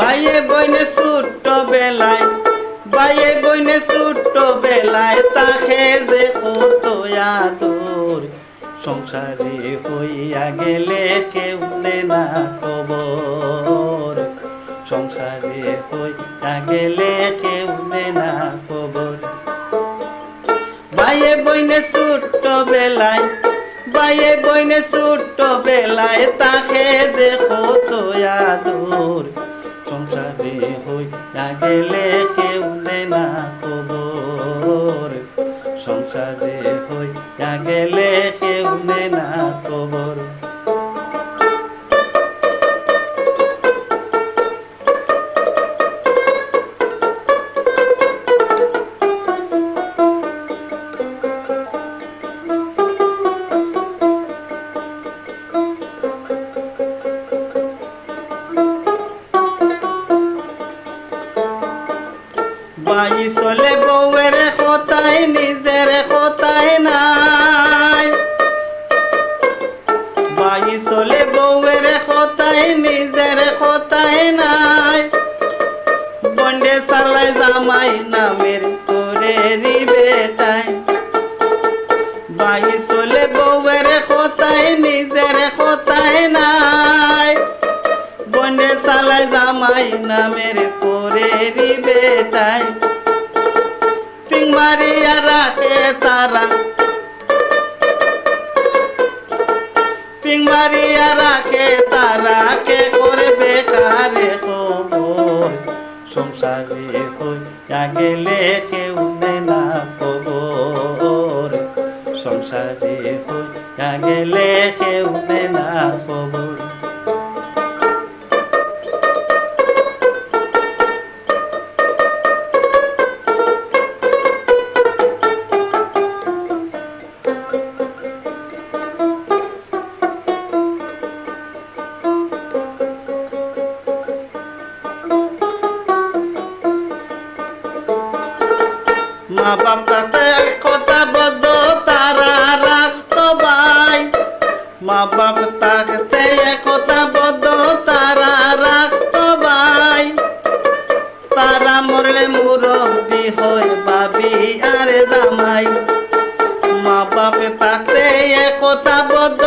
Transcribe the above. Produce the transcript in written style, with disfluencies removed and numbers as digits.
ভাইয়ে বইনে ছোট্ট বেলায়, ভাইয়ে বইনে ছোট্ট বেলায় তাকে যে কত আদর, সংসারে হইয়া গেলে কেউ নেয় না খবর, সংসারে হইয়া গেলে কেউ নেয় না খবর। ভাইয়ে বইনে ছোট্ট বেলায়, ভাইয়ে বইনে ছোট্ট বেলায় তাকে দেখো তো আদর, সংসারে হইয়া গেলে কেউ নেয় না খবর, সংসারে হইয়া গেলে কেউ নেয় না খবর। ভাই চলে বউয়ের কথায় নিজের কথায় নাই, ভাই চলে বউয়ের কথায় নিজের কথায় নাই, বন্ডে চালায় জামাই নামের করে বেটায়, ভাই চলে বউয়ের কথায় নিজের কথায় নাই, বন্ডে চালায় জামাই নামের করে বেটায়, পিং মারিয়া রাখে তারা, পিং মারিয়া রাখে তারা, কে করবে কারে খবর, সংসারে হইয়া গেলে কেউ নেয় না খবর, সংসারে হইয়া গেলে কেউ নেয় না খবর। মা বাপ তাতে কথা বদ্ধ তারা রাখতো ভাই, মা বাপ তাতে কথা বদ্ধ তারা রাখতো ভাই, তারা মরলে মুরব্বি হয় ভাবি আর জামাই, মা বাপ তাতে কথা বদ্ধ